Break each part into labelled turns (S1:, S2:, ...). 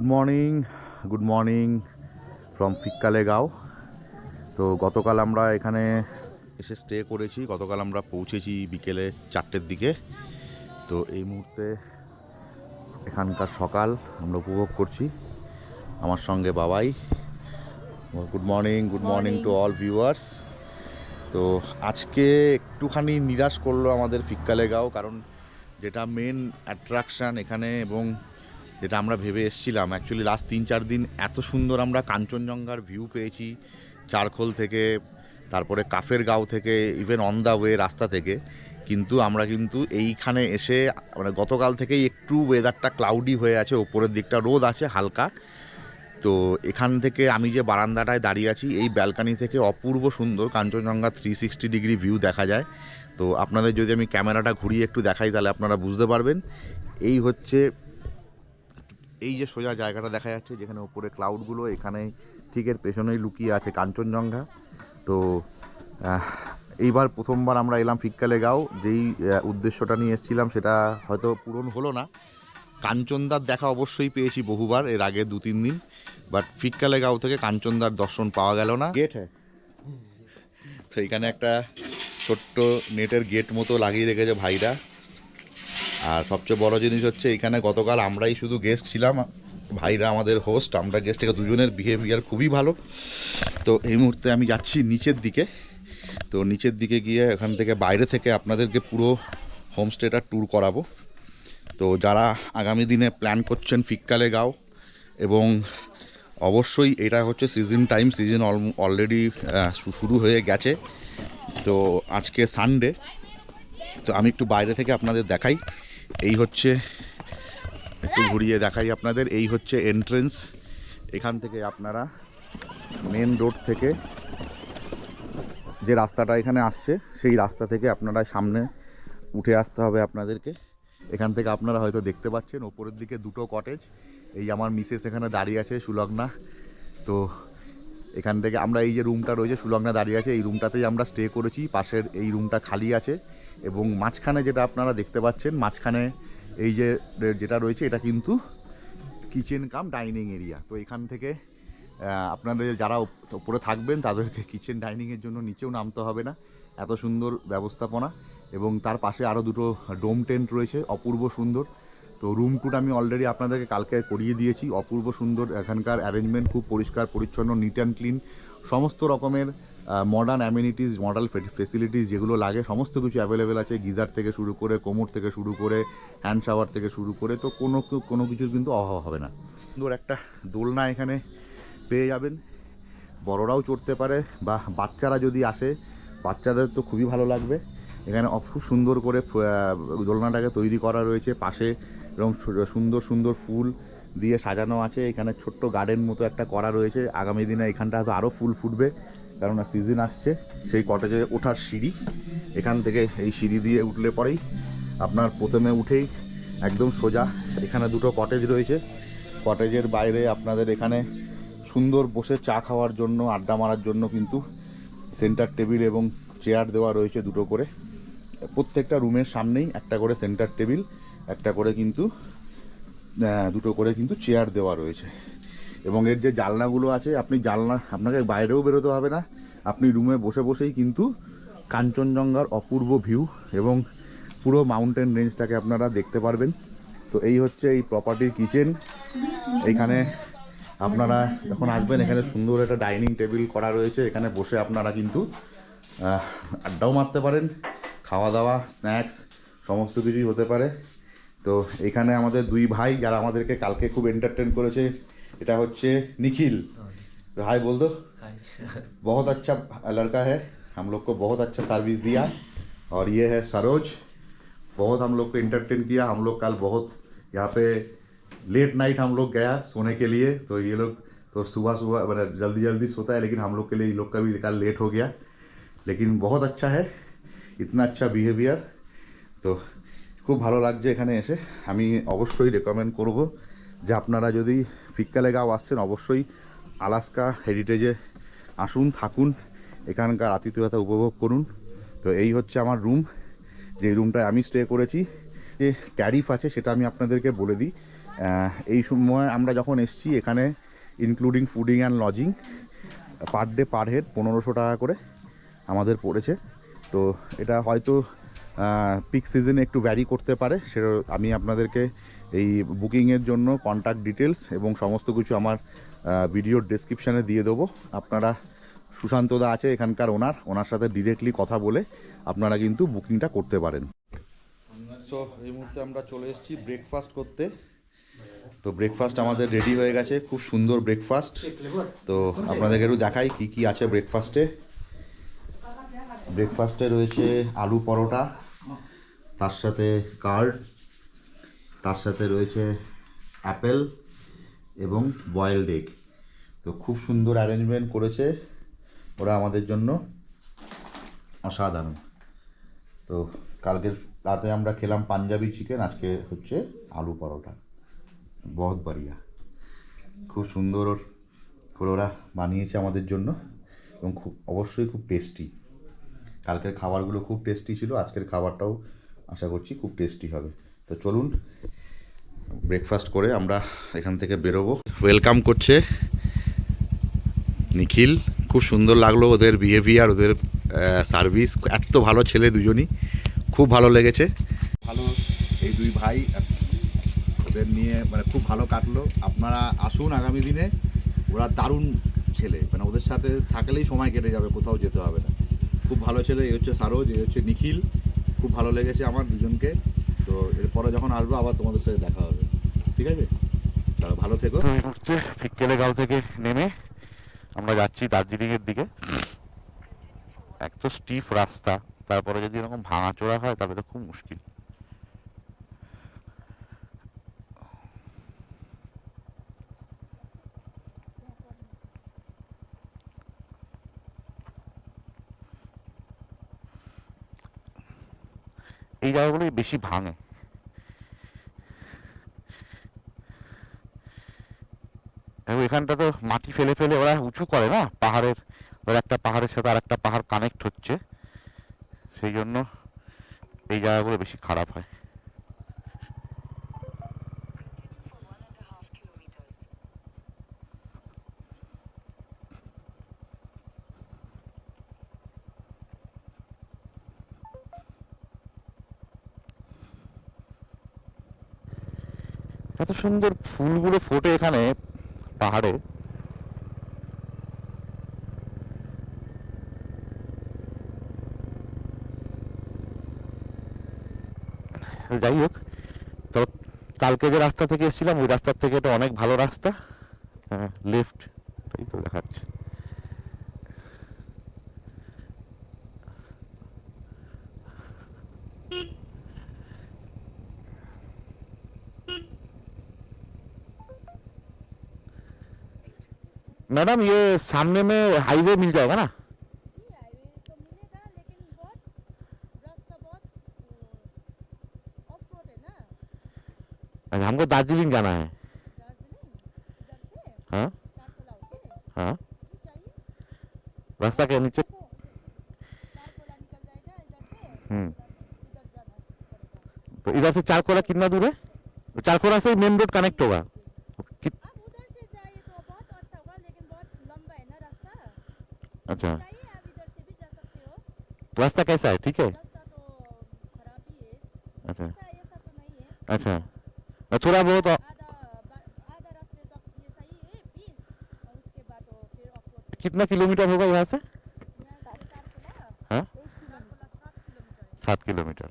S1: Good morning from ফিক্কালেগাঁও। তো গতকাল আমরা এখানে এসে স্টে করেছি। গতকাল আমরা পৌঁছেছি বিকেলে 4টের দিকে। তো এই মুহূর্তে এখানকার সকাল আমরা উপভোগ করছি। আমার সঙ্গে বাবাই। Good morning to all viewers. তো আজকে একটুখানি নিরাশ করলো আমাদের ফিক্কালেগাঁও, কারণ যেটা মেন অ্যাট্রাকশান এখানে এবং যেটা আমরা ভেবে এসেছিলাম, অ্যাকচুয়ালি লাস্ট 3-4 দিন এত সুন্দর আমরা কাঞ্চনজঙ্ঘার ভিউ পেয়েছি চারখোল থেকে, তারপরে কাফের গাঁও থেকে, ইভেন অন দ্য ওয়ে রাস্তা থেকে। কিন্তু আমরা এইখানে এসে মানে গতকাল থেকেই একটু ওয়েদারটা ক্লাউডি হয়ে আছে, ওপরের দিকটা রোদ আছে হালকা। তো এখান থেকে আমি যে বারান্দাটায় দাঁড়িয়ে আছি, এই ব্যালকানি থেকে অপূর্ব সুন্দর কাঞ্চনজঙ্ঘা 360 ডিগ্রি ভিউ দেখা যায়। তো আপনাদের যদি আমি ক্যামেরাটা ঘুরিয়ে একটু দেখাই তাহলে আপনারা বুঝতে পারবেন। এই যে সোজা জায়গাটা দেখা যাচ্ছে যেখানে ওপরে ক্লাউডগুলো, এখানে ঠিক এর পেছনেই লুকিয়ে আছে কাঞ্চনজঙ্ঘা। তো এইবার প্রথমবার আমরা এলাম ফিক্কালেগাঁও। যেই উদ্দেশ্যটা নিয়ে এসেছিলাম সেটা হয়তো পূরণ হলো না। কাঞ্চনদার দেখা অবশ্যই পেয়েছি বহুবার এর আগে 2-3 দিন, বাট ফিক্কালেগাঁও থেকে কাঞ্চনদার দর্শন পাওয়া গেল না। গেট হ্যাঁ, তো এখানে একটা ছোট্ট নেটের গেট মতো লাগিয়ে রেখেছে ভাইরা। আর সবচেয়ে বড় জিনিস হচ্ছে এখানে গতকাল আমরাই শুধু গেস্ট ছিলাম, ভাইরা আমাদের হোস্ট, আমরা গেস্ট থেকে দুজনের বিহেভিয়ার খুবই ভালো। তো এই মুহূর্তে আমি যাচ্ছি নিচের দিকে। তো নিচের দিকে গিয়ে এখান থেকে বাইরে থেকে আপনাদেরকে পুরো হোমস্টেটা ট্যুর করাবো। তো যারা আগামী দিনে প্ল্যান করছেন ফিক্কালেগাঁও, এবং অবশ্যই এটা হচ্ছে সিজন টাইম, সিজন অলরেডি শুরু হয়ে গেছে। তো আজকে সানডে, তো আমি একটু বাইরে থেকে আপনাদের দেখাই। এই হচ্ছে, একটু ঘুরিয়ে দেখাই আপনাদের, এই হচ্ছে এন্ট্রেন্স। এখান থেকে আপনারা মেন রোড থেকে যে রাস্তাটা এখানে আসছে, সেই রাস্তা থেকে আপনারা সামনে উঠে আসতে হবে আপনাদেরকে। এখান থেকে আপনারা হয়তো দেখতে পাচ্ছেন ওপরের দিকে দুটো কটেজ। এই আমার মিসেস এখানে দাঁড়িয়ে আছে, সুলগ্না। তো এখান থেকে আমরা এই যে রুমটা রয়েছে, সুলগ্না দাঁড়িয়ে আছে, এই রুমটাতেই আমরা স্টে করেছি। পাশের এই রুমটা খালি আছে, এবং মাঝখানে যেটা আপনারা দেখতে পাচ্ছেন, মাঝখানে এই যে যেটা রয়েছে এটা কিন্তু কিচেন কাম ডাইনিং এরিয়া। তো এখান থেকে আপনাদের যারা ওপরে থাকবেন তাদেরকে কিচেন ডাইনিংয়ের জন্য নিচেও নামতে হবে না, এত সুন্দর ব্যবস্থাপনা। এবং তার পাশে আরও দুটো ডোম টেন্ট রয়েছে, অপূর্ব সুন্দর। তো রুম টুর আমি অলরেডি আপনাদেরকে কালকে করিয়ে দিয়েছি, অপূর্ব সুন্দর। এখানকার অ্যারেঞ্জমেন্ট খুব পরিষ্কার পরিচ্ছন্ন, নিট অ্যান্ড ক্লিন। সমস্ত রকমের মডার্ন অ্যামিনিটিস, মডার্ন ফেসিলিটিস যেগুলো লাগে সমস্ত কিছু অ্যাভেলেবেল আছে। গিজার থেকে শুরু করে, কোমর থেকে শুরু করে, হ্যান্ড শাওয়ার থেকে শুরু করে, তো কোনো কিছুর কিন্তু অভাব হবে না। সুন্দর একটা দোলনা এখানে পেয়ে যাবেন, বড়রাও চড়তে পারে, বা বাচ্চারা যদি আসে বাচ্চাদের তো খুবই ভালো লাগবে। এখানে খুব সুন্দর করে দোলনাটাকে তৈরি করা রয়েছে, পাশে এরকম সুন্দর সুন্দর ফুল দিয়ে সাজানো আছে। এখানে ছোট্ট গার্ডেন মতো একটা করা রয়েছে। আগামী দিনে এখানটা হয়তো আরও ফুল ফুটবে, কেননা সিজন আসছে। সেই কটেজে ওঠার সিঁড়ি, এখান থেকে এই সিঁড়ি দিয়ে উঠলে পরেই আপনার প্রথমে উঠেই একদম সোজা এখানে দুটো কটেজ রয়েছে। কটেজের বাইরে আপনাদের এখানে সুন্দর বসে চা খাওয়ার জন্য, আড্ডা মারার জন্য কিন্তু সেন্টার টেবিল এবং চেয়ার দেওয়া রয়েছে দুটো করে। প্রত্যেকটা রুমের সামনেই একটা করে সেন্টার টেবিল, একটা করে কিন্তু দুটো করে কিন্তু চেয়ার দেওয়া রয়েছে। এবং এর যে জানলাগুলো আছে, আপনাকে বাইরেও বেরোতে হবে না, আপনি রুমে বসে বসেই কিন্তু কাঞ্চনজঙ্ঘার অপূর্ব ভিউ এবং পুরো মাউন্টেন রেঞ্জটাকে আপনারা দেখতে পারবেন। তো এই হচ্ছে এই প্রপার্টির কিচেন। এইখানে আপনারা যখন আসবেন, এখানে সুন্দর একটা ডাইনিং টেবিল করা রয়েছে, এখানে বসে আপনারা কিন্তু আড্ডাও মারতে পারেন, খাওয়া দাওয়া, স্ন্যাক্স সমস্ত কিছুই হতে পারে। তো এখানে আমাদের দুই ভাই যারা আমাদেরকে কালকে খুব এন্টারটেন করেছে, এটা হচ্ছে निखिल। हाय बोल दो। बहुत अच्छा लड़का है, हम लोग को बहुत अच्छा सर्विस दिया। और ये है सरोज, बहुत हम लोग को एंटरटेन किया। हम लोग कल बहुत यहाँ पे लेट नाइट हम लोग गया सोने के लिए, तो ये लोग तो सुबह सुबह मतलब जल्दी जल्दी सोता है, लेकिन हम लोग के लिए ये लोग का भी कल लेट हो गया। लेकिन बहुत अच्छा है, इतना अच्छा बिहेवियर। তো খুব ভালো লাগছে এখানে এসে। আমি অবশ্যই রেকমেন্ড করব যে আপনারা যদি ফিক্কালেগাঁও আসছেন, অবশ্যই আলাস্কা হেরিটেজে আসুন, থাকুন, এখানকার আতিথেয়তা উপভোগ করুন। তো এই হচ্ছে আমার রুম, যে রুমটায় আমি স্টে করেছি। যে ট্যারিফ আছে সেটা আমি আপনাদেরকে বলে দিই। এই সময় আমরা যখন এসছি এখানে including fooding and lodging per day per head 1500 টাকা করে আমাদের পড়েছে। তো এটা হয়তো পিক সিজনে একটু ভ্যারি করতে পারে, সেটা আমি আপনাদেরকে এই বুকিংয়ের জন্য কন্ট্যাক্ট ডিটেলস এবং সমস্ত কিছু আমার ভিডিওর ডেসক্রিপশানে দিয়ে দেবো। আপনারা সুশান্তদা আছে এখানকার ওনার সাথে ডিরেক্টলি কথা বলে আপনারা কিন্তু বুকিংটা করতে পারেন। সো এই মুহূর্তে আমরা চলে এসেছি ব্রেকফাস্ট করতে। তো ব্রেকফাস্ট আমাদের রেডি হয়ে গেছে, খুব সুন্দর ব্রেকফাস্ট। তো আপনাদেরকে একটু দেখাই কী কী আছে ব্রেকফাস্টে। ব্রেকফাস্টে রয়েছে আলু পরোটা, তার সাথে কার্ড, তার সাথে রয়েছে অ্যাপেল এবং বয়েলড এগ। তো খুব সুন্দর অ্যারেঞ্জমেন্ট করেছে ওরা আমাদের জন্য, অসাধারণ। তো কালকের রাতে আমরা খেলাম পাঞ্জাবি চিকেন, আজকে হচ্ছে আলু পরোটা। বহুত বাড়িয়া, খুব সুন্দর করে ওরা বানিয়েছে আমাদের জন্য এবং অবশ্যই খুব টেস্টি। কালকের খাবারগুলো খুব টেস্টি ছিল, আজকের খাবারটাও আশা করছি খুব টেস্টি হবে। তো চলুন ব্রেকফাস্ট করে আমরা এখান থেকে বেরোবো। ওয়েলকাম করছে নিখিল, খুব সুন্দর লাগলো ওদের বিহেভিয়ার, ওদের সার্ভিস, এত ভালো ছেলে দুজনই, খুব ভালো লেগেছে। ভালো এই দুই ভাই, ওদের নিয়ে মানে খুব ভালো কাটলো। আপনারা আসুন আগামী দিনে, ওরা দারুণ ছেলে, মানে ওদের সাথে থাকলেই সময় কেটে যাবে, কোথাও যেতে হবে না। খুব ভালো ছেলে, এই হচ্ছে সারোজ, এই হচ্ছে নিখিল, খুব ভালো লেগেছে আমার দুজনকে। তো এরপরে যখন আসবো আবার তোমাদের সাথে দেখা হবে, ঠিক আছে? চলো, ভালো থেকো। এই মুহূর্তে ফিক্কেলেগাঁও থেকে নেমে আমরা যাচ্ছি দার্জিলিংয়ের দিকে। এক তো স্টিফ রাস্তা, তারপরে যদি এরকম ভাঙাচোরা হয় তাহলে তো খুব মুশকিল। এই জায়গাগুলোই বেশি ভাঙে। এবং এখানটা তো মাটি ফেলে ফেলে ওরা উঁচু করে না পাহাড়ের, ওরা একটা পাহাড়ের সাথে আর একটা পাহাড় কানেক্ট হচ্ছে, সেই জন্য এই জায়গাগুলো বেশি খারাপ হয়। এত সুন্দর ফুলগুলো ফোটে এখানে পাহাড়ে। যাই হোক, তো কালকে যে রাস্তা থেকে এসেছিলাম ওই রাস্তার থেকে এটা অনেক ভালো রাস্তা। হ্যাঁ, লেফট, এই তো দেখাচ্ছে। मैडम ये सामने में हाईवे मिल जाएगा ना?
S2: हाईवे तो मिलेगा लेकिन बहुत रास्ता बहुत ऑफ रोड है ना।
S1: अच्छा, हमको दार्जिलिंग जाना है।
S2: दार्जिलिंग इधर से
S1: हाँ
S2: चारकोला होके
S1: हाँ,
S2: भी चाहिए।
S1: रास्ता के नीचे।
S2: देखो चारकोला निकल जाएगा इधर से,
S1: हम्म,
S2: चारकोला इधर जाना पड़ेगा।
S1: तो इधर से चारकोला कितना दूर है? चारकोला से मेन रोड कनेक्ट होगा। कित
S2: आप उधर से जाइए तो बहुत अच्छा होगा लेकिन बहुत लंबा है ना रास्ता।
S1: अच्छा,
S2: चाहिए आप इधर से भी जा सकते हो।
S1: रास्ता कैसा है? ठीक है।
S2: रास्ता तो खराब ही है,
S1: अच्छा
S2: ऐसा तो नहीं है।
S1: अच्छा, थोड़ा बहुत
S2: आधा आधा रास्ते तक ये सही है पीस, और उसके बाद तो फिर ऑफ रोड है।
S1: कितना किलोमीटर होगा यहाँ से?
S2: यहाँ से चारकोला
S1: हाँ,
S2: 7 किलोमीटर है।
S1: 7 किलोमीटर।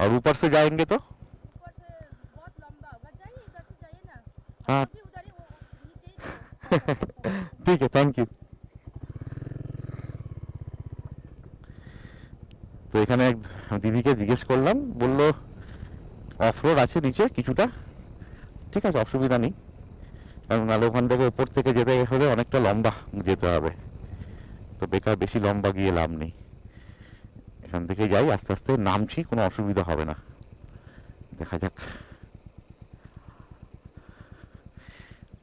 S1: और ऊपर से जाएंगे तो?
S2: ऊपर से बहुत लंबा होगा, जाइए इधर से जाइए ना।
S1: हाँ
S2: अभी उधर ही वो नीचे ही तो
S1: ठीक है, थैंक यू। তো এখানে এক দিদিকে জিজ্ঞেস করলাম, বললো অফরোড আছে নিচে কিছুটা, ঠিক আছে অসুবিধা নেই, কারণ নাহলে ওখান থেকে উপর থেকে যেতে হলে অনেকটা লম্বা যেতে হবে, তো বেকার বেশি লম্বা গিয়ে লাভ নেই, এখান থেকে যাই আস্তে আস্তে নামছি, কোনো অসুবিধা হবে না, দেখা যাক।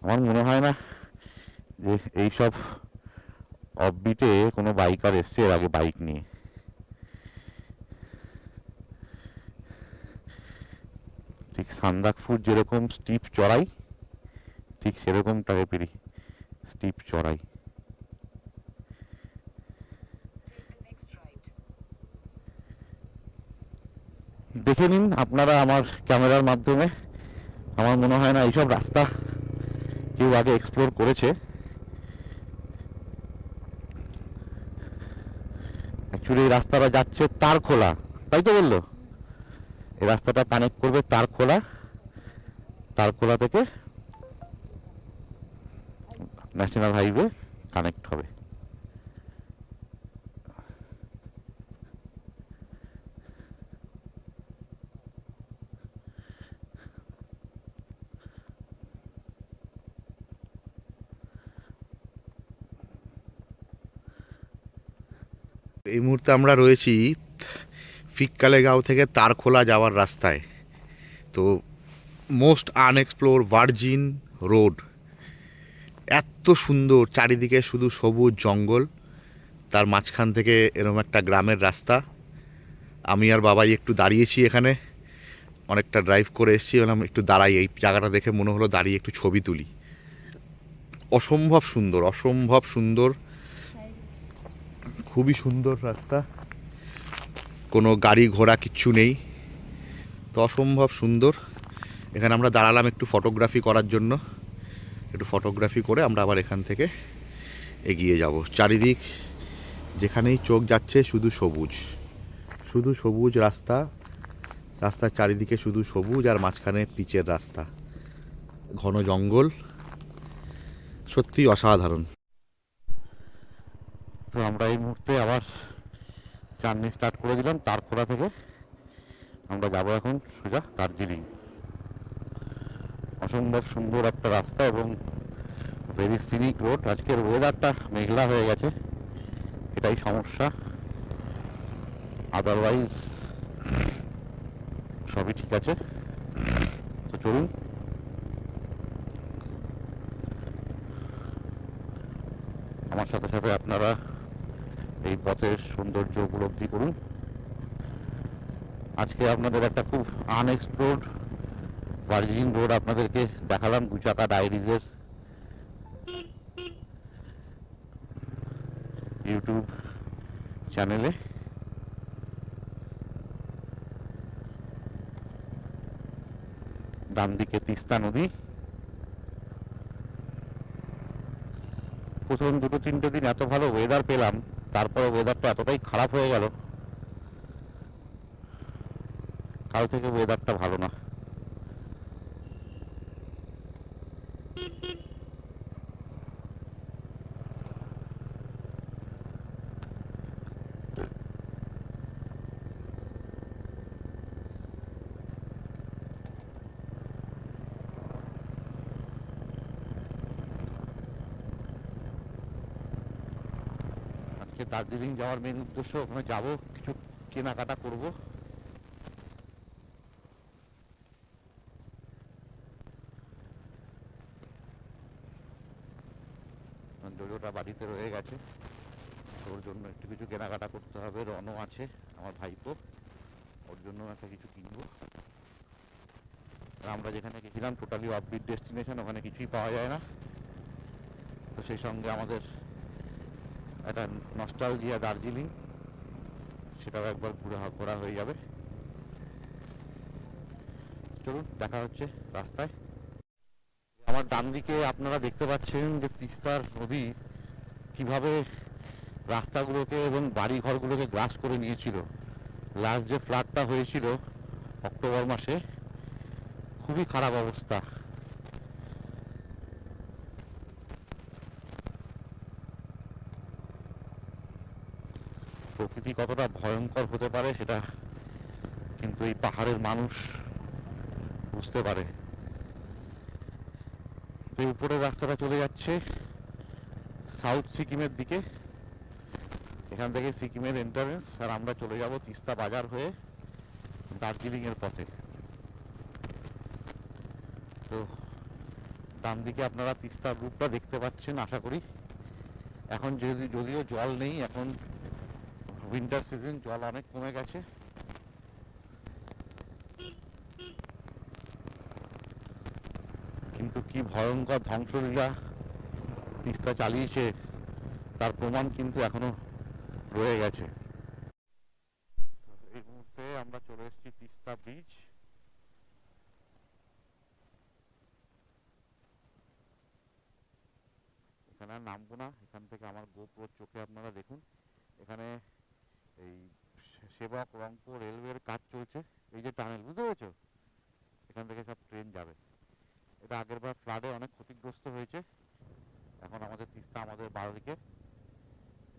S1: আমার মনে হয় না যে এইসব অফবিটে কোনো বাইকার এসছে এর আগে বাইক নিয়ে। ঠিক সান্দাকফু যেরকম স্টিপ চড়াই, ঠিক সেরকম টাইপেরই স্টিপ চড়াই। দেখে নিন আপনারা আমার ক্যামেরার মাধ্যমে। আমার মনে হয় না এইসব রাস্তা কেউ আগে এক্সপ্লোর করেছে। অ্যাকচুয়ালি এই রাস্তাটা যাচ্ছে তারখোলা, তাই তো বললো? এই রাস্তাটা কানেক্ট করবে তারখোলা, তারখোলা থেকে ন্যাশনাল হাইওয়ে কানেক্ট হবে। এই মুহূর্তে আমরা রয়েছি ফিক্কালেগাঁও থেকে তারখোলা যাওয়ার রাস্তায়। তো মোস্ট আনএক্সপ্লোর ভার্জিন রোড, এত সুন্দর, চারিদিকে শুধু সবুজ জঙ্গল, তার মাঝখান থেকে এরকম একটা গ্রামের রাস্তা। আমি আর বাবাই একটু দাঁড়িয়েছি এখানে, অনেকটা ড্রাইভ করে এসেছি, বললাম একটু দাঁড়াই, এই জায়গাটা দেখে মনে হলো দাঁড়িয়ে একটু ছবি তুলি। অসম্ভব সুন্দর, অসম্ভব সুন্দর, খুবই সুন্দর রাস্তা, কোনো গাড়ি ঘোড়া কিচ্ছু নেই, তো অসম্ভব সুন্দর। এখানে আমরা দাঁড়ালাম একটু ফটোগ্রাফি করার জন্য, একটু ফটোগ্রাফি করে আমরা আবার এখান থেকে এগিয়ে যাব। চারিদিক যেখানেই চোখ যাচ্ছে শুধু সবুজ, শুধু সবুজ রাস্তা, রাস্তার চারিদিকে শুধু সবুজ, আর মাঝখানে পিচের রাস্তা, ঘন জঙ্গল, সত্যি অসাধারণ। তো আমরা এই মুহূর্তে আবার জার্নি স্টার্ট করে দিলাম তারখোলা থেকে। আমরা যাবো এখন সোজা দার্জিলিং। অসম্ভব সুন্দর একটা রাস্তা এবং ভেরি সিনিক রোড। আজকের ওয়েদারটা মেঘলা হয়ে গেছে, এটাই সমস্যা, আদারওয়াইজ সবই ঠিক আছে। তো চলুন আমার সাথে সাথে আপনারা এই পথের সৌন্দর্য উপলব্ধি করুন। আজকে আপনাদের একটা খুব আনএক্সপ্লোর্ড ভার্জিন রোড আপনাদেরকে দেখালাম দু চাকা ডায়েরিজের ইউটিউব চ্যানেলে। ডান দিকে তিস্তা নদী। প্রথম দুটো তিনটে দিন এত ভালো ওয়েদার পেলাম, তারপরে ওয়েদারটা এতটাই খারাপ হয়ে গেল, কাল থেকে ওয়েদারটা ভালো না। আজকে দার্জিলিং যাওয়ার মেন উদ্দেশ্য, ওখানে যাবো, কিছু কেনাকাটা করব। জোজোটা বাড়িতে রয়ে গেছে, ওর জন্য একটু কিছু কেনাকাটা করতে হবে। রনও আছে আমার ভাইপো, ওর জন্য একটা কিছু কিনবো। আমরা যেখানে গেছিলাম টোটালি অফবিট ডেস্টিনেশন, ওখানে কিছুই পাওয়া যায় না, তো সেই সঙ্গে আমাদের একটা নস্টালজিয়া দার্জিলিং, সেটাও একবার ঘোরা হয়ে যাবে। চলুন দেখা হচ্ছে রাস্তায়। আমার ডান দিকে আপনারা দেখতে পাচ্ছেন যে তিস্তার নদী কিভাবে রাস্তাগুলোকে এবং বাড়ি ঘরগুলোকে গ্রাস করে নিয়েছিল। লাস্ট যে ফ্লাডটা হয়েছিল অক্টোবর মাসে, খুবই খারাপ অবস্থা। প্রকৃতি কতটা ভয়ঙ্কর হতে পারে সেটা কিন্তু এই পাহাড়ের মানুষ বুঝতে পারে। এই উপরের রাস্তাটা চলে যাচ্ছে সাউথ সিকিমের দিকে, এখান থেকে সিকিমের এন্ট্রান্স, আর আমরা চলে যাব তিস্তা বাজার হয়ে দার্জিলিং এর পথে। তো ডান দিকে আপনারা তিস্তার রূপটা দেখতে পাচ্ছেন আশা করি। এখন যদিও জল নেই, এখন উইন্টার সিজন, জল অনেক কমে গেছে। কি ভয়ঙ্কর ধ্বংসলীলা তিস্তা চালিয়েছে তার প্রমাণ কিন্তু এখনো রয়ে গেছে। এই মুহূর্তে আমরা চলে এসেছি তিস্তা ব্রিজ। এখানে আর নামবো না, এখান থেকে আমার গোপ্রো চোখে আপনারা দেখুন, এখানে এই সেবক রংপুর রেলওয়ের কাজ চলছে। এই যে টানেল, বুঝতে পেরেছো, এখান থেকে সব ট্রেন যাবে। এটা আগের বার ফ্লাডে অনেক ক্ষতিগ্রস্ত হয়েছে। এখন আমাদের তিস্তা আমাদের বাড়িকে,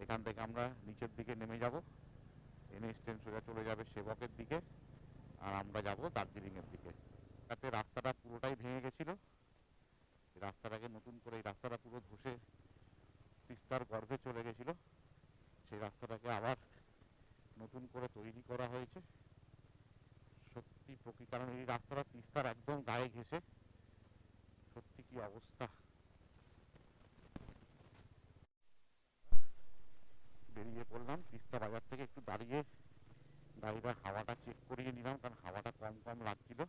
S1: এখান থেকে আমরা নিচের দিকে নেমে যাব, এনএইচ 10 সোজা চলে যাবে সেবকের দিকে, আর আমরা যাব দার্জিলিংয়ের দিকে। তাতে রাস্তাটা পুরোটাই ভেঙে গেছিলো, রাস্তাটাকে নতুন করে, এই রাস্তাটা পুরো ধসে তিস্তার গর্ভে চলে গেছিলো, সেই রাস্তাটাকে আবার নতুন করে তৈরি করা হয়েছে। সত্যি কারণ এই রাস্তাটা তিস্তার একদম গায়ে ঘেঁষে, সত্যি কি অবস্থা। বেরিয়ে পড়লাম তিস্তা বাজার থেকে, একটু দাঁড়িয়ে গাড়িটার হাওয়াটা চেক করিয়ে নিলাম, কারণ হাওয়াটা কম কম লাগছিল।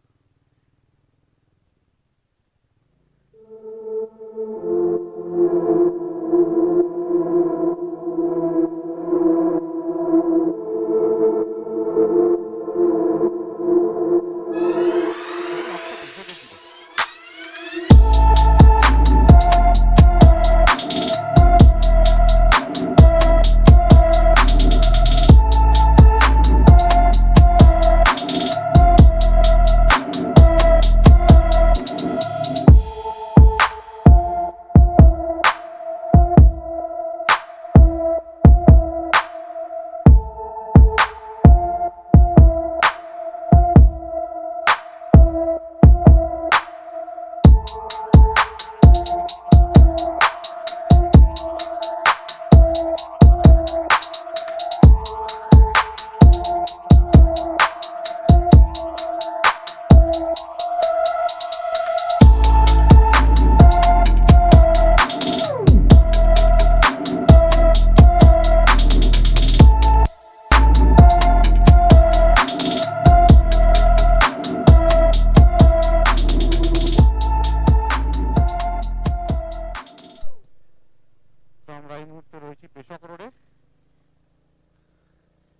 S1: আমরা এই মুহূর্তে রয়েছি পেশক রোডে,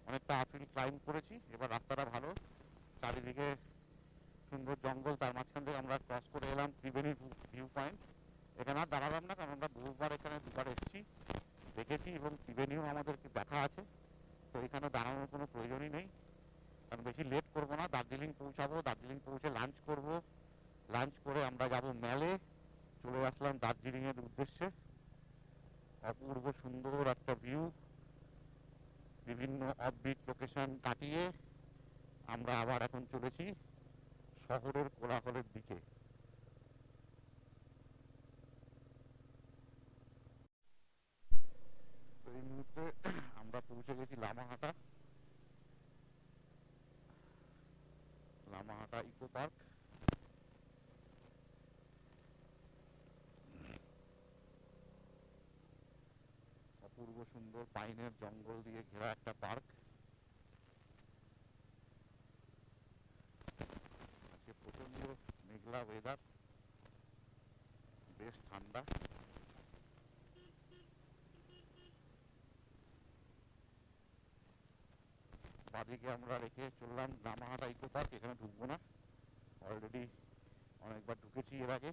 S1: অনেকটা আপিল ক্লাইম করেছি, এবার রাস্তাটা ভালো, চারিদিকে সুন্দর জঙ্গল, তার মাঝখান থেকে আমরা ক্রস করে এলাম ত্রিবেণী ভিউ পয়েন্ট। এখানে আর দাঁড়ালাম না, কারণ আমরা বহুবার এখানে দুবার এসেছি, দেখেছি, এবং ত্রিবেণীও আমাদেরকে দেখা আছে, তো এখানে দাঁড়ানোর কোনো প্রয়োজনই নেই। কারণ বেশি লেট করবো না, দার্জিলিং পৌঁছাবো, দার্জিলিং পৌঁছে লাঞ্চ করব, লাঞ্চ করে আমরা যাব ম্যালে। চলে আসলাম দার্জিলিংয়ের উদ্দেশ্যে। অপূর্ব সুন্দর একটা ভিউ, বিভিন্ন অফবিট লোকেশন কাটিয়ে আমরা আবার এখন চলেছি শহরের কোলাহলের দিকে। তো এই মুহূর্তে আমরা পৌঁছে গেছি লামাহাটা, লামাহাটা ইকো পার্ক। অপূর্ব সুন্দর পাইনের জঙ্গল দিয়ে ঘেরা একটা পার্ক। আজকে প্রচন্ড মেঘলা ওয়েদার, বেশ ঠান্ডা। বাদিকে আমরা রেখে চললাম লামাহাটা ইকো পার্ক, এখানে ঢুকবো না, অলরেডি অনেকবার ঢুকেছি এর আগে।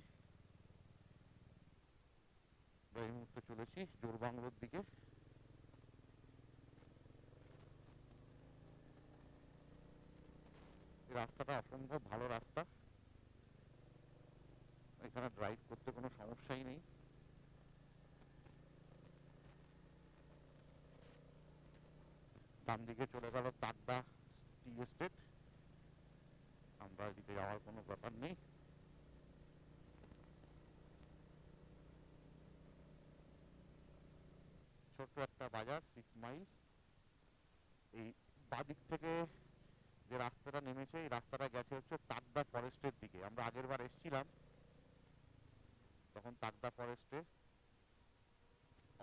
S1: এই মুহূর্তে চলেছি জোরবাংলোর দিকে। রাস্তাটা অসম্ভব ভালো রাস্তা, এখানে ড্রাইভ করতে কোনো সমস্যাই নেই। ডান দিকে চলে গেল তাকদা টি এস্টেট, আমরা এদিকে যাওয়ার কোনো ব্যাপার নেই। ছোট্ট একটা বাজার, 6 মাইল। এই বাদিক থেকে যে রাস্তাটা নেমেছে, এই রাস্তাটা গেছে হচ্ছে তাকদা ফরেস্টের দিকে। আমরা আগের বার এসেছিলাম, তখন তাকদা ফরেস্টে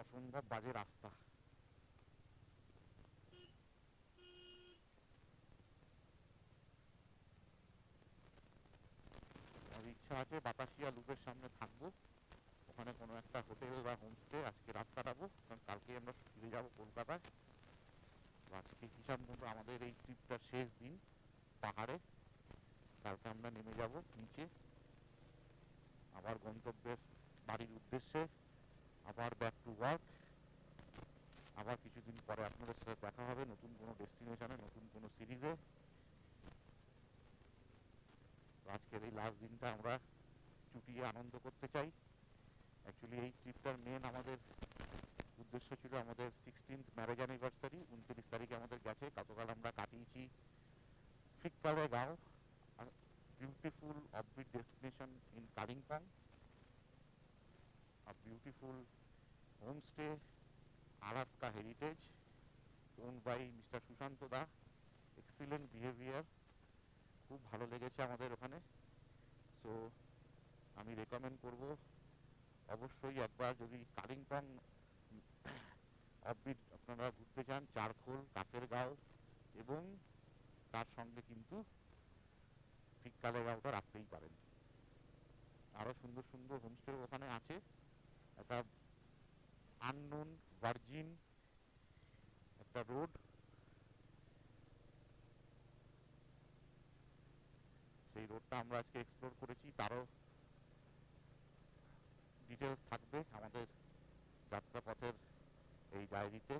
S1: অসম্ভব বাজে রাস্তা। ইচ্ছা ইচ্ছা আছে বাতাসিয়া লুপের সামনে থাকবো, ওখানে কোনো একটা হোটেল বা হোমস্টে আজকে রাত কাটাবো, কারণ কালকে আমরা ফিরে যাবো কলকাতায়। আজকে হিসাব মতো আমাদের এই ট্রিপটার শেষ দিন পাহাড়ে। কালকে আমরা নেমে যাব নিচে আবার গন্তব্যের বাড়ির উদ্দেশ্যে, আবার ব্যাক টু ওয়ার্ক। আবার কিছুদিন পরে আপনাদের সাথে দেখা হবে নতুন কোনো ডেস্টিনেশনে, নতুন কোনো সিরিজে। আজকের এই লাস্ট দিনটা আমরা চুটিয়ে আনন্দ করতে চাই। অ্যাকচুয়ালি এই ট্রিপটার মেন আমাদের উদ্দেশ্য ছিল আমাদের 16th ম্যারেজ অ্যানিভার্সারি। 29 তারিখে আমাদের গেছে, গতকাল আমরা কাটিয়েছি Fikkalegaon, beautiful offbeat destination in Kalimpong, a beautiful homestay, Alaska Heritage, owned by Mr. Sushant Da. Excellent behavior, খুব ভালো লেগেছে আমাদের ওখানে। সো আমি রেকমেন্ড করব অবশ্যই একবার, যদি কালিম্পং অফবিট আপনারা ঘুরতে চান, চারখোল, কাফের গাঁও এবং তার সঙ্গে কিন্তু ফিককালেগাঁওটা রাখতেই পারেন। আরও সুন্দর সুন্দর হোমস্টে ওখানে আছে। একটা আননোন ভার্জিন একটা রোড, সেই রোডটা আমরা আজকে এক্সপ্লোর করেছি। তারও ডিটেলস থাকবে আমাদের যাত্রাপথের এই ডায়েরিতে,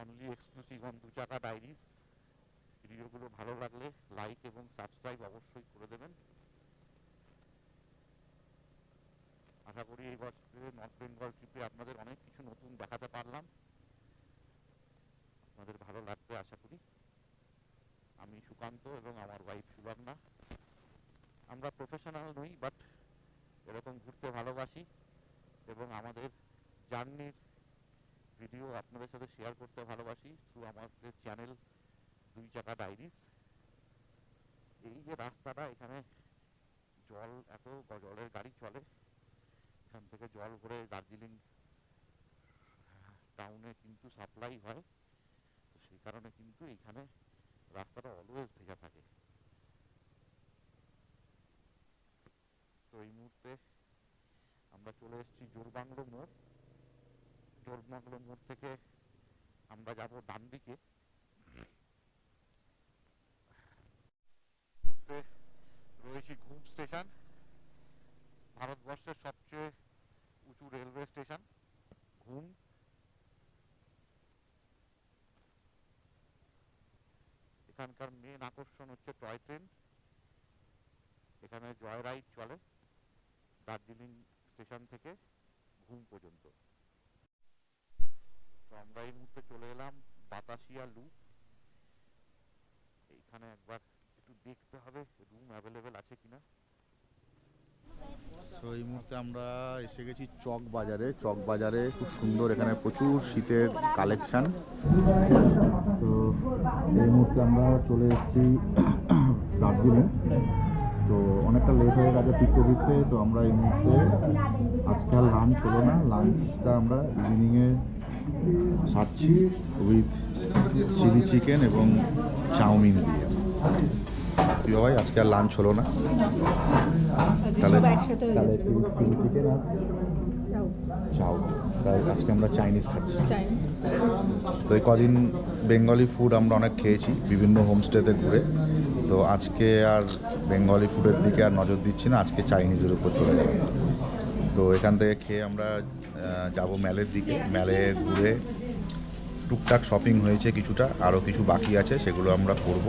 S1: অনলি এক্সক্লুসিভ অন দু চাকা ডায়েরিজ। ভিডিওগুলো ভালো লাগলে লাইক এবং সাবস্ক্রাইব অবশ্যই করে দেবেন। আশা করি এই বছরের নর্থ বেঙ্গল ট্রিপে আপনাদের অনেক কিছু নতুন দেখাতে পারলাম, আপনাদের ভালো লাগবে আশা করি। আমি সুকান্ত এবং আমার ওয়াইফ সুলগ্না, আমরা প্রফেশনাল নই, বাট এরকম ঘুরতে ভালোবাসি এবং আমাদের জার্নির ভিডিও আপনাদের সাথে শেয়ার করতে ভালোবাসি থ্রু আমাদের চ্যানেল দুই চাকা ডায়েরিজ। এই যে রাস্তাটা, এখানে জল, এত জলের গাড়ি চলে, এখান থেকে জল ভরে দার্জিলিং টাউনে কিন্তু সাপ্লাই হয়, তো সেই কারণে কিন্তু এইখানে রাস্তাটা অলওয়েজ ভেজা থাকে। তো এই মুহূর্তে আমরা চলে এসেছি জোরবাংলো মোড়। জোরবাংলো মোড় থেকে আমরা যাব ডান দিকে। মুহূর্তে রয়েছি ঘুম স্টেশন, ভারতবর্ষের সবচেয়ে উঁচু রেলওয়ে স্টেশন ঘুম। এখানকার মেন আকর্ষণ হচ্ছে টয় ট্রেন, এখানে জয় রাইড চলে দার্জিলিং স্টেশন থেকে ঘুম পর্যন্ত। তো আমরা এই মুহূর্তে চলে এলাম বাতাসিয়া লুপ। এইখানে একবার একটু দেখতে হবে রুম অ্যাভেলেবেল আছে কিনা।
S3: তো এই মুহূর্তে আমরা এসে গেছি চক বাজারে। চক বাজারে খুব সুন্দর, এখানে প্রচুর শীতের কালেকশন। তো এই মুহূর্তে আমরা চলে এসেছি দার্জিলিং। তো অনেকটা লেট হয়ে গেছে ফিরতে। তো আমরা এই মুহূর্তে, আজকে আর লাঞ্চ হলো না, লাঞ্চটা আমরা ইভিনিংয়ে সারছি উইথ চিলি চিকেন এবং চাউমিন দিয়ে। প্রিয় ভাই, আজকে আর লাঞ্চ হলো না, তাহলে চিলি চিকেন আর চাউ, তাই আজকে আমরা চাইনিজ খাচ্ছি। তো এই কদিন বেঙ্গলি ফুড আমরা অনেক খেয়েছি বিভিন্ন হোমস্টেতে ঘুরে, তো আজকে আর বেঙ্গলি ফুডের দিকে আর নজর দিচ্ছি না, আজকে চাইনিজের উপর চলে গেলাম। তো এখান থেকে খেয়ে আমরা যাব ম্যালের দিকে। ম্যালে ঘুরে টুকটাক শপিং হয়েছে কিছুটা, আরও কিছু বাকি আছে, সেগুলো আমরা করব,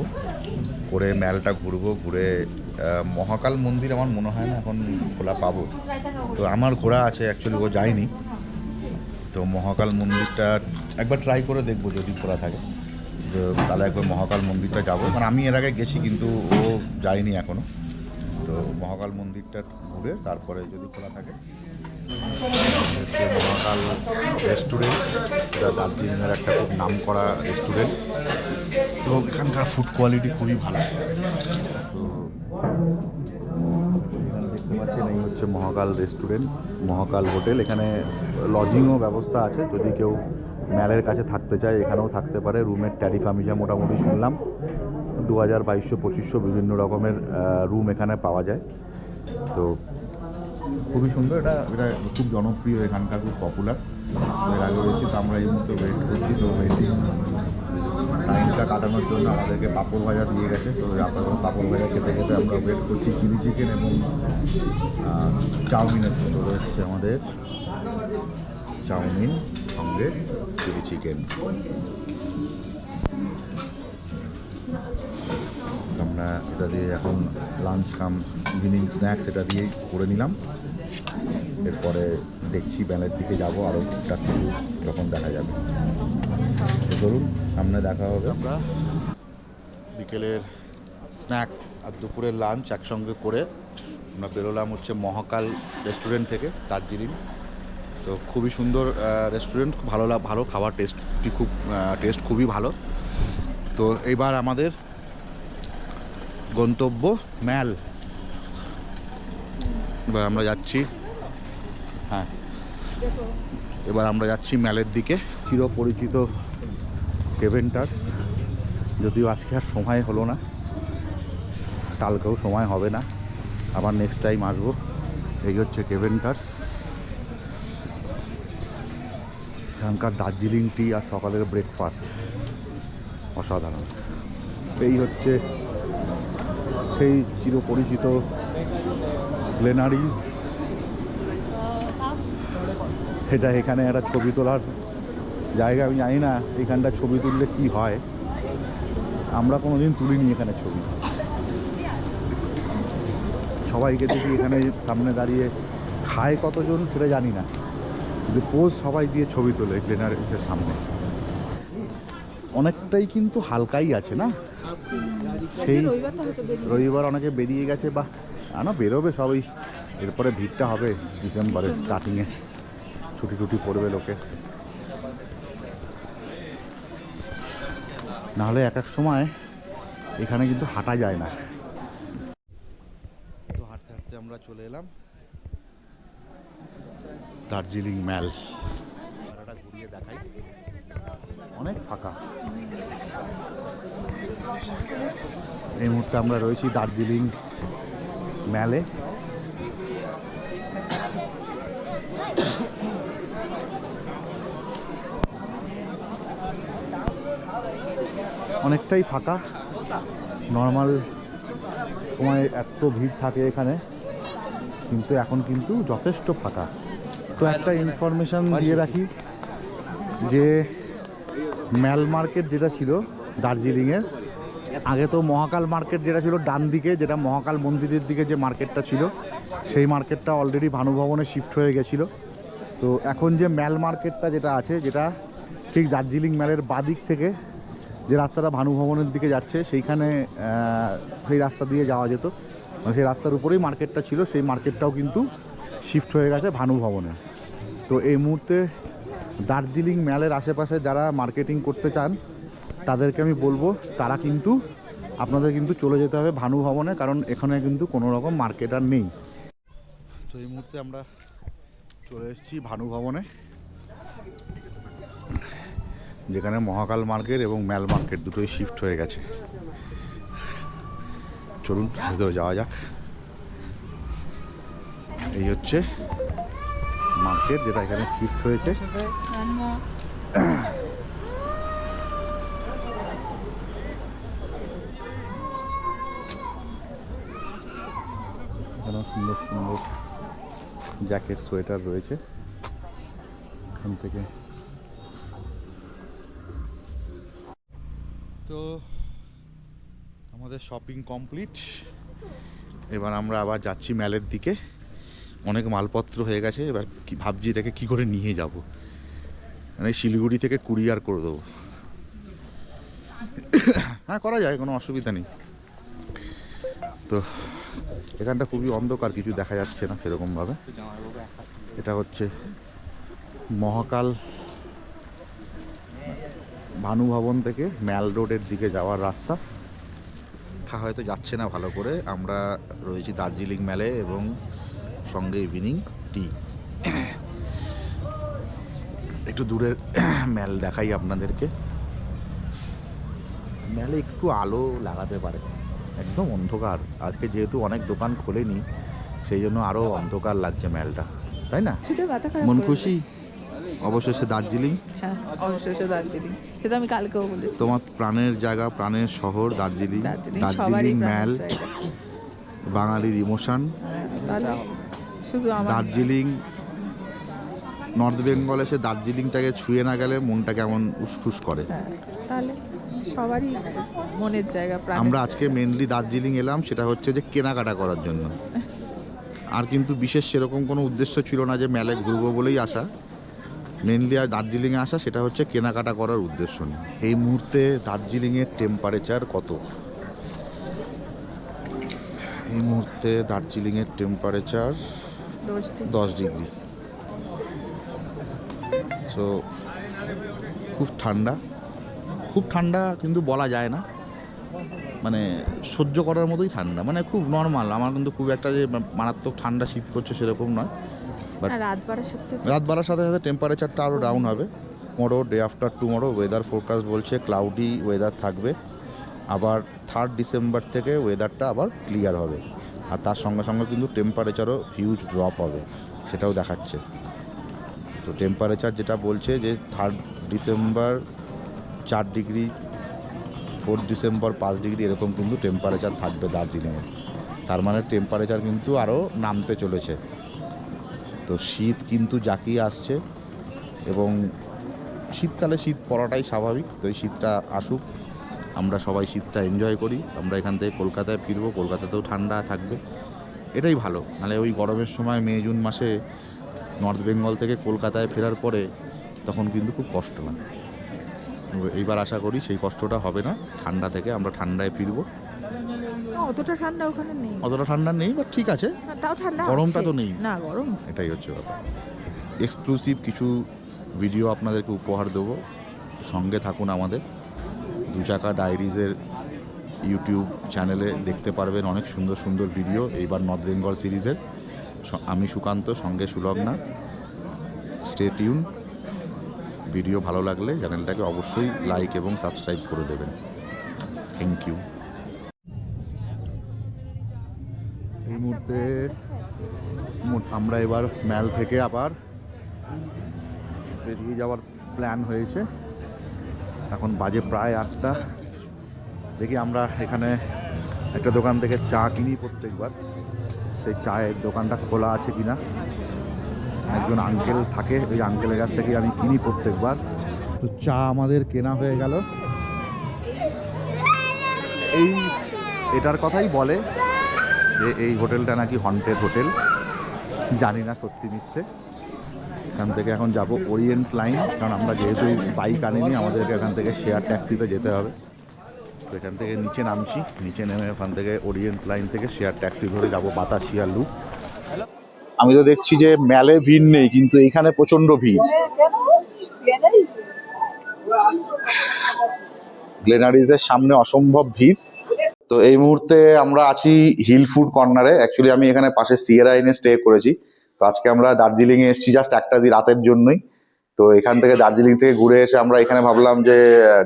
S3: করে ম্যালটা ঘুরবো। ঘুরে মহাকাল মন্দির আমার মনে হয় না এখন খোলা পাবো, তো আমার ঘোরা আছে অ্যাকচুয়ালি, ও যায়নি। তো মহাকাল মন্দিরটা একবার ট্রাই করে দেখবো, যদি খোলা থাকে তাহলে একবার মহাকাল মন্দিরটা যাবো। মানে আমি এর আগে গেছি কিন্তু ও যায়নি এখনও। তো মহাকাল মন্দিরটা ঘুরে তারপরে যদি খোলা থাকে, হচ্ছে মহাকাল রেস্টুরেন্ট, এটা দার্জিলিংয়ের একটা খুব নাম করা রেস্টুরেন্ট এবং এখানকার ফুড কোয়ালিটি খুবই ভালো। তো এখানে দেখতে পাচ্ছেন, এই হচ্ছে মহাকাল রেস্টুরেন্ট, মহাকাল হোটেল। এখানে লজিংও ব্যবস্থা আছে, যদি কেউ ম্যালের কাছে থাকতে চায় এখানেও থাকতে পারে। রুমের ট্যারিফ আমি যা মোটামুটি শুনলাম 2000, 2200, 2500 বিভিন্ন রকমের রুম এখানে পাওয়া যায়।
S1: তো খুবই সুন্দর, এটা এটা খুব জনপ্রিয়, এখানকার খুব পপুলার। এর আগে রয়েছে, তো আমরা এই মুহূর্তে ওয়েট করছি। তো ওয়েটিং টাইমটা কাটানোর জন্য আমাদেরকে পাঁপড় ভাজা দিয়ে গেছে। তো আপনারা পাঁপড় ভাজা খেতে খেতে আমরা ওয়েট করছি চিলি চিকেন এবং চাউমিনের। চলে এসছে আমাদের চাউমিন সঙ্গে চিলি চিকেন। আমরা এটা দিয়ে এখন লাঞ্চ কাম ইভিনিং স্ন্যাক্স এটা দিয়েই করে নিলাম। এরপরে দেখছি বেলার দিকে যাব, আরও টুকটাক কিছু যখন দেখা যাবে। ধরুন সামনে দেখা হবে। আমরা বিকেলের স্ন্যাক্স আর দুপুরের লাঞ্চ একসঙ্গে করে আমরা বেরোলাম হচ্ছে মহাকাল রেস্টুরেন্ট থেকে, দার্জিলিং। তো খুবই সুন্দর রেস্টুরেন্ট, খুব ভালো খাবার, টেস্ট খুবই ভালো। তো এইবার আমাদের গন্তব্য ম্যাল। এবার আমরা যাচ্ছি, হ্যাঁ এবার আমরা যাচ্ছি ম্যালের দিকে। চিরপরিচিত কেভেন্টার্স, যদিও আজকে আর সময় হলো না, কালকেও সময় হবে না, আবার নেক্সট টাইম আসবো। এই হচ্ছে কেভেন্টার্স, এখানকার দার্জিলিং টি আর সকালের ব্রেকফাস্ট অসাধারণ। এই হচ্ছে সেই চিরপরিচিত গ্লেনারিজ। সেটা এখানে একটা ছবি তোলার জায়গা, আমি জানি না এখানটা ছবি তুললে কি হয়, আমরা কোনোদিন তুলিনি এখানে ছবি। সবাইকে দেখি এখানে সামনে দাঁড়িয়ে, খায় কতজন সেটা জানি না, কিন্তু পোজ সবাই দিয়ে ছবি তোলে গ্লেনারিজের সামনে। অনেকটাই কিন্তু হালকাই আছে না, সেই রবিবার অনেকে বেরিয়ে গেছে, বা না বেরোবে সবই। এরপরে ভিড়টা হবে ডিসেম্বরের স্টার্টিংয়ে, ছুটি টুটি পড়বে লোকে। নাহলে এক এক সময় এখানে কিন্তু হাঁটা যায় না। তো হাঁটতে হাঁটতে আমরা চলে এলাম দার্জিলিং ম্যাল। ঘুরিয়ে দেখাই, অনেক ফাঁকা। এই মুহূর্তে আমরা রয়েছি দার্জিলিং ম্যালে। অনেকটাই ফাঁকা, নর্মাল সময় এত ভিড় থাকে এখানে, কিন্তু এখন কিন্তু যথেষ্ট ফাঁকা। তো একটা ইনফরমেশন দিয়ে রাখি যে ম্যাল মার্কেট যেটা ছিল দার্জিলিংয়ের, আগে তো মহাকাল মার্কেট যেটা ছিল ডান দিকে, যেটা মহাকাল মন্দিরের দিকে যে মার্কেটটা ছিল, সেই মার্কেটটা অলরেডি ভানুভবনে শিফট হয়ে গেছিলো। তো এখন যে ম্যাল মার্কেটটা যেটা আছে, যেটা ঠিক দার্জিলিং ম্যালের বাদিক থেকে যে রাস্তাটা ভানুভবনের দিকে যাচ্ছে, সেইখানে সেই রাস্তা দিয়ে যাওয়া যেত, মানে সেই রাস্তার উপরেই মার্কেটটা ছিল, সেই মার্কেটটাও কিন্তু শিফট হয়ে গেছে ভানুভবনে। তো এই মুহূর্তে দার্জিলিং ম্যালের আশেপাশে যারা মার্কেটিং করতে চান তাদেরকে আমি বলবো, তারা কিন্তু আপনাদের কিন্তু চলে যেতে হবে ভানুভবনে, কারণ এখানে কিন্তু কোনো রকম মার্কেট আর নেই। তো এই মুহূর্তে আমরা চলে এসেছি ভানুভবনে, যেখানে মহাকাল মার্কেট এবং ম্যাল মার্কেট দুটোই শিফট হয়ে গেছে। চলুন ভেতরে যাওয়া যাক। এই হচ্ছে মার্কেট যেটা এখানে শিফট হয়েছে। এখানে সুন্দর সুন্দর জ্যাকেট সোয়েটার রয়েছে। এখান থেকে তো আমাদের শপিং কমপ্লিট। এবার আমরা আবার যাচ্ছি ম্যালের দিকে। অনেক মালপত্র হয়ে গেছে, এবার কি ভাবছি এটাকে কী করে নিয়ে যাব, মানে শিলিগুড়ি থেকে কুরিয়ার করে দেবো। হ্যাঁ করা যায়, কোনো অসুবিধা নেই। তো এখানটা খুবই অন্ধকার, কিছু দেখা যাচ্ছে না সেরকমভাবে। এটা হচ্ছে মহাকাল ভানুভবন থেকে ম্যাল রোডের দিকে যাওয়ার রাস্তা। হয়তো যাচ্ছে না ভালো করে। আমরা রয়েছি দার্জিলিং ম্যালে এবং সঙ্গে ইভিনিং টি। একটু দূরের ম্যাল দেখাই আপনাদেরকে। ম্যালে একটু আলো লাগাতে পারে, একদম অন্ধকার। আজকে যেহেতু অনেক দোকান খোলেনি,
S3: সেই জন্য আরও অন্ধকার লাগছে ম্যালটা, তাই না?
S2: ছোটো মাথা খারাপ
S3: মন
S2: করে
S3: খুশি? অবশেষে দার্জিলিং,
S2: হ্যাঁ অবশেষে দার্জিলিং, সেটা আমি কালকেও বলেছি।
S3: তোমার প্রাণের জায়গা, প্রাণের শহর দার্জিলিং।
S2: দার্জিলিং সবারই
S3: দার্জিলিং ম্যাল,
S2: প্রাণের জায়গা।
S3: বাঙালির ইমোশন।
S2: তাহলে শুধু আমার
S3: দার্জিলিং, নর্থ বেঙ্গল এসে দার্জিলিংটাকে ছুঁয়ে না গেলে মনটা কেমন উসখুস করে।
S2: হ্যাঁ, তাহলে সবারই মনের জায়গা, প্রাণের
S3: আমরা আজকে মেনলি দার্জিলিং এলাম সেটা হচ্ছে যে কেনাকাটা করার জন্য, আর কিন্তু বিশেষ সেরকম কোনো উদ্দেশ্য ছিল না যে মেলে ঘুরবো বলেই আসা। মেনলি আর দার্জিলিংয়ে আসা সেটা হচ্ছে কেনাকাটা করার উদ্দেশ্য নেই। এই মুহূর্তে দার্জিলিংয়ের টেম্পারেচার কত? এই মুহূর্তে দার্জিলিংয়ের টেম্পারেচার 10 ডিগ্রি। সো খুব ঠান্ডা, খুব ঠান্ডা কিন্তু বলা যায় না, মানে সহ্য করার মতোই ঠান্ডা, মানে খুব নর্মাল। আমার কিন্তু খুব একটা যে মারাত্মক ঠান্ডা শীত করছে সেরকম নয়। বাট
S2: রাত বাড়ার সাথে সাথে
S3: রাত বাড়ার সাথে সাথে টেম্পারেচারটা আরও ডাউন হবে। Tomorrow, day after tomorrow weather forecast বলছে ক্লাউডি ওয়েদার থাকবে, আবার 3 ডিসেম্বর থেকে ওয়েদারটা আবার ক্লিয়ার হবে, আর তার সঙ্গে সঙ্গে কিন্তু টেম্পারেচারও হিউজ ড্রপ হবে, সেটাও দেখাচ্ছে। তো টেম্পারেচার যেটা বলছে যে 3 ডিসেম্বর 4 ডিগ্রি, 4 ডিসেম্বর 5 ডিগ্রি এরকম কিন্তু টেম্পারেচার থাকবে দার্জিলিংয়ে। তার মানে টেম্পারেচার কিন্তু আরও নামতে চলেছে। তো শীত কিন্তু জাঁকিয়ে আসছে, এবং শীতকালে শীত পড়াটাই স্বাভাবিক। তো এই শীতটা আসুক, আমরা সবাই শীতটা এনজয় করি। আমরা এখান থেকে কলকাতায় ফিরবো, কলকাতাতেও ঠান্ডা থাকবে, এটাই ভালো। নাহলে ওই গরমের সময় মে জুন মাসে নর্থ বেঙ্গল থেকে কলকাতায় ফেরার পরে তখন কিন্তু খুব কষ্ট হয়। এইবার আশা করি সেই কষ্টটা হবে না, ঠান্ডা থেকে আমরা ঠান্ডায় ফিরবো।
S2: অতটা ঠান্ডা ওখানে নেই,
S3: অতটা ঠান্ডা নেই, বাট ঠিক আছে,
S2: তাও ঠান্ডা
S3: গরমটা
S2: আছে।
S3: তো নেই।
S2: না গরম,
S3: এটাই হচ্ছে ব্যাপার। এক্সক্লুসিভ কিছু ভিডিও আপনাদেরকে উপহার দেবো, সঙ্গে থাকুন আমাদের। 2 চাকা ডায়েরিজের ইউটিউব চ্যানেলে দেখতে পারবেন অনেক সুন্দর সুন্দর ভিডিও এইবার নর্থ বেঙ্গল সিরিজের। আমি সুকান্ত, সঙ্গে সুলগ্না। Stay tune. ভিডিও ভালো লাগলে চ্যানেলটাকে অবশ্যই লাইক এবং সাবস্ক্রাইব করে দেবেন। Thank you. এই মুহূর্তে আমরা এবার ম্যাল থেকে আবার বেরিয়ে যাওয়ার প্ল্যান হয়েছে। এখন বাজে প্রায় 8টা। দেখি আমরা এখানে একটা দোকান থেকে চা কিনি প্রত্যেকবার, সেই চায়ের দোকানটা খোলা আছে কিনা। একজন আঙ্কেল থাকে, ওই আঙ্কেলের কাছ থেকে আমি কিনি প্রত্যেকবার। তো চা আমাদের কেনা হয়ে গেল। এটার কথাই বলে যে এই হোটেলটা নাকি হন্টেড হোটেল, জানি না সত্যি মিথ্যে। এখান থেকে এখন যাব ওরিয়েন্ট লাইন, কারণ আমরা যেহেতু বাইক আনিনি আমাদেরকে এখান থেকে শেয়ার ট্যাক্সিতে যেতে হবে। তো এখান থেকে নিচে নামছি, নিচে নেমে ওখান থেকে ওরিয়েন্ট লাইন থেকে শেয়ার ট্যাক্সি ধরে যাব বাতাসিয়া লুপ। আমি তো দেখছি যে ম্যালে ভিড় নেই, কিন্তু এইখানে প্রচণ্ড ভিড়। গ্লেনারিজের সামনে অসম্ভব ভিড়। তো এই মুহূর্তে আমরা আছি হিল ফুড কর্নারে। অ্যাকচুয়ালি আমি এখানে পাশে সিয়েরা ইনে স্টে করেছি। তো আজকে আমরা দার্জিলিংয়ে এসেছি জাস্ট একটা দিন রাতের জন্যই। তো এখান থেকে দার্জিলিং থেকে ঘুরে এসে আমরা এখানে ভাবলাম যে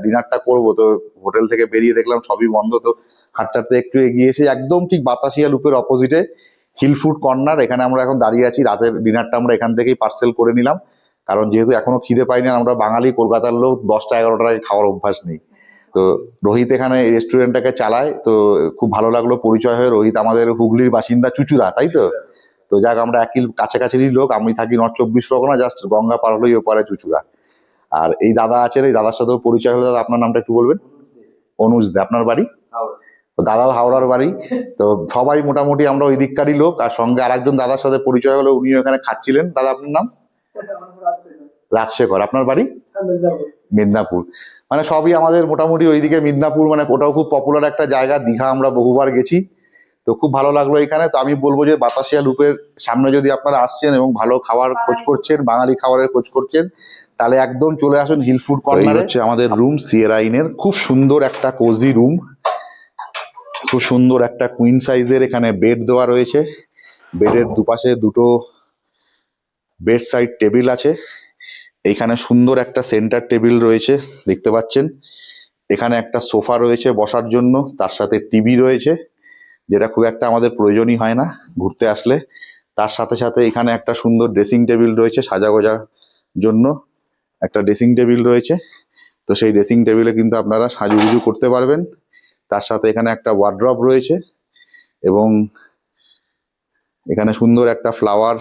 S3: ডিনারটা করব। তো হোটেল থেকে বেরিয়ে দেখলাম সবই বন্ধ। তো হাঁটতে একটু এগিয়ে এসে একদম ঠিক বাতাসিয়া লুপের অপোজিটে হিল ফুড কর্নার, এখানে আমরা এখন দাঁড়িয়ে আছি। রাতের ডিনারটা আমরা এখান থেকেই পার্সেল করে নিলাম, কারণ যেহেতু এখনো খিদে পাইনি। আমরা বাঙালি, কলকাতার লোক, 10টা 11টার আগে খাওয়ার অভ্যাস নেই। তো রোহিত এখানে এই রেস্টুরেন্টটাকে চালায়। তো খুব ভালো লাগলো পরিচয় হয়ে। রোহিত আমাদের হুগলির বাসিন্দা, চুচুড়া, তাই তো? তো যাক, আমরা একই কাছাকাছিরই লোক। আমি থাকি নর্থ 24 পরগনা, জাস্ট গঙ্গা পার হলেই ওপারে চুচুড়া। আর এই দাদা আছেন, এই দাদার সাথেও পরিচয় হলো। দাদা আপনার নামটা একটু বলবেন? অনুজ দে। আপনার বাড়ি? তো দাদাও হাওড়ার বাড়ি। তো সবাই মোটামুটি আমরা ওই দিককারই লোক। আর সঙ্গে আরেকজন দাদার সাথে পরিচয় হলো, উনিও এখানে খাচ্ছিলেন। দাদা আপনার নাম? রাজশেখর। আপনার বাড়ি? মিদনাপুর। মানে সবই আমাদের মোটামুটি ওইদিকে মিদনাপুর, মানে ওটাও খুব পপুলার একটা জায়গা। দীঘা আমরা বহুবার গেছি। তো খুব ভালো লাগলো এখানে। তো আমি বলবো যে বাতাসিয়া লুপের সামনে যদি আপনারা আসছেন এবং ভালো খাবার খোঁজ করছেন, বাঙালি খাবারের খোঁজ করছেন, তাহলে একদম চলে আসুন হিল ফুড কর্নারে। হচ্ছে আমাদের রুম, সিয়েরা ইনের। খুব সুন্দর একটা কোজি রুম, খুব সুন্দর একটা কুইন সাইজের এখানে বেড দেওয়া রয়েছে। বেডের দুপাশে দুটো বেড সাইড টেবিল আছে। এখানে সুন্দর একটা সেন্টার টেবিল রয়েছে, দেখতে পাচ্ছেন। এখানে একটা সোফা রয়েছে বসার জন্য, তার সাথে টিভি রয়েছে।
S1: যেটা খুব একটা আমাদের প্রয়োজনই হয় না ঘুরতে আসলে। তার সাথে সাথে এখানে একটা সুন্দর ড্রেসিং টেবিল রয়েছে, সাজাগোজার জন্য একটা ড্রেসিং টেবিল রয়েছে। তো সেই ড্রেসিং টেবিলে কিন্তু আপনারা সাজুগুজু করতে পারবেন। তার সাথে এখানে একটা ওয়ার্ড্রপ রয়েছে এবং এখানে সুন্দর একটা ফ্লাওয়ার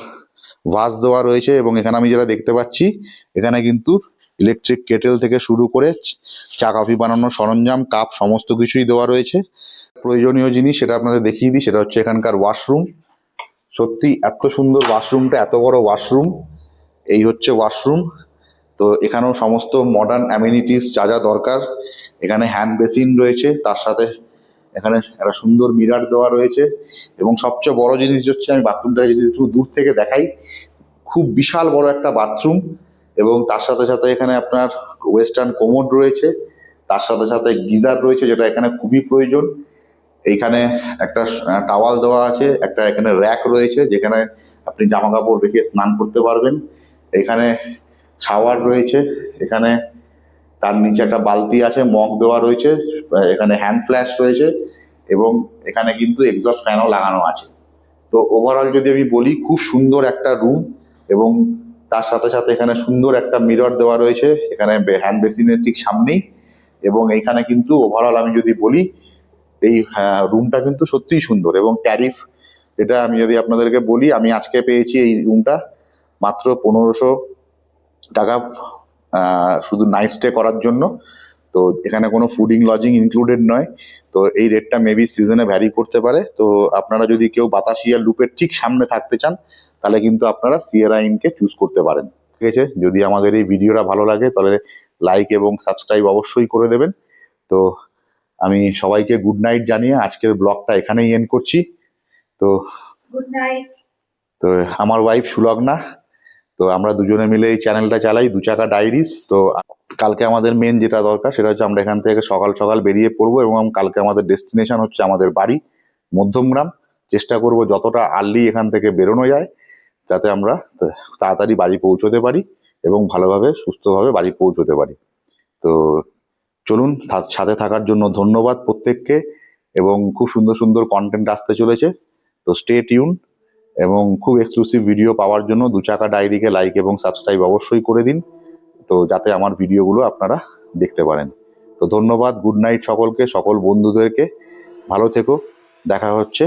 S1: ভাস দেওয়া রয়েছে। এবং এখানে আমি যেটা দেখতে পাচ্ছি, এখানে কিন্তু ইলেকট্রিক কেটেল থেকে শুরু করে চা কফি বানানোর সরঞ্জাম, কাপ, সমস্ত কিছুই দেওয়া রয়েছে। প্রয়োজনীয় জিনিস সেটা আপনাদের দেখিয়ে দিই, সেটা হচ্ছে এখানকার ওয়াশরুম। সত্যি এত সুন্দর ওয়াশরুমটা, এত বড় ওয়াশরুম। এই হচ্ছে ওয়াশরুম। তো এখানেও সমস্ত মডার্ন অ্যামিনিটিস যা যা দরকার। এখানে হ্যান্ড বেসিন রয়েছে, তার সাথে এখানে একটা সুন্দর মিরার দেওয়া রয়েছে। এবং সবচেয়ে বড় জিনিস হচ্ছে, আমি বাথরুমটা যদি একটু দূর থেকে দেখাই, খুব বিশাল বড় একটা বাথরুম। এবং তার সাথে সাথে এখানে আপনার ওয়েস্টার্ন কোমোড রয়েছে, তার সাথে সাথে গিজার রয়েছে, যেটা এখানে খুবই প্রয়োজন। এইখানে একটা টাওয়াল দেওয়া আছে, একটা এখানে র্যাক রয়েছে যেখানে আপনি জামা কাপড় রেখে স্নান করতে পারবেন। এখানে শাওয়ার রয়েছে, এখানে তার নিচে একটা বালতি আছে, মগ দেওয়া রয়েছে, এখানে হ্যান্ড ফ্ল্যাশ রয়েছে এবং এখানে কিন্তু এক্সস্ট ফ্যানও লাগানো আছে। তো ওভারঅল যদি আমি বলি, খুব সুন্দর একটা রুম। এবং তার সাথে সাথে এখানে সুন্দর একটা মিরর দেওয়া রয়েছে এখানে হ্যান্ড বেসিনের ঠিক সামনেই। এবং এইখানে কিন্তু ওভারঅল আমি যদি বলি, এই রুমটা কিন্তু সত্যিই সুন্দর। এবং ট্যারিফ, এটা আমি যদি আপনাদেরকে বলি, আমি আজকে পেয়েছি এই রুমটা মাত্র 1500 টাকা, শুধু নাইট স্টে করার জন্য। তো এখানে কোনো ফুডিং লজিং ইনক্লুডেড নয়। তো এই রেটটা মেবি সিজনে ভ্যারি করতে পারে। তো আপনারা যদি কেউ বাতাসিয়া লুপের ঠিক সামনে থাকতে চান, তাহলে কিন্তু আপনারা সিয়েরা ইনকে চুজ করতে পারেন। ঠিক আছে, যদি আমাদের এই ভিডিওটা ভালো লাগে তাহলে লাইক এবং সাবস্ক্রাইব অবশ্যই করে দেবেন। তো আমি সবাইকে গুড নাইট জানিয়ে আজকের ব্লগটা এখানেই এন্ড করছি। তো
S2: গুড নাইট।
S1: তো আমার ওয়াইফ সুলগ্না, তো আমরা দুজনে মিলে এই চ্যানেলটা চালাই, দু চাকা ডায়েরিজ। তো কালকে আমাদের মেন যেটা দরকার সেটা হচ্ছে আমরা এখান থেকে সকাল সকাল বেরিয়ে পড়বো এবং কালকে আমাদের ডেস্টিনেশন হচ্ছে আমাদের বাড়ি মধ্যমগ্রাম। চেষ্টা করব যতটা আর্লি এখান থেকে বেরোনো যায়, যাতে আমরা তাড়াতাড়ি বাড়ি পৌঁছতে পারি এবং ভালোভাবে সুস্থভাবে বাড়ি পৌঁছতে পারি। তো চলুন, সাথে থাকার জন্য ধন্যবাদ প্রত্যেককে। এবং খুব সুন্দর সুন্দর কন্টেন্ট আসতে চলেছে। তো স্টে টিউন। এবং খুব এক্সক্লুসিভ ভিডিও পাওয়ার জন্য দু চাকা ডায়েরিকে লাইক এবং সাবস্ক্রাইব অবশ্যই করে দিন, তো যাতে আমার ভিডিওগুলো আপনারা দেখতে পারেন। তো ধন্যবাদ, গুড নাইট সকলকে, সকল বন্ধুদেরকে। ভালো থেকো, দেখা হচ্ছে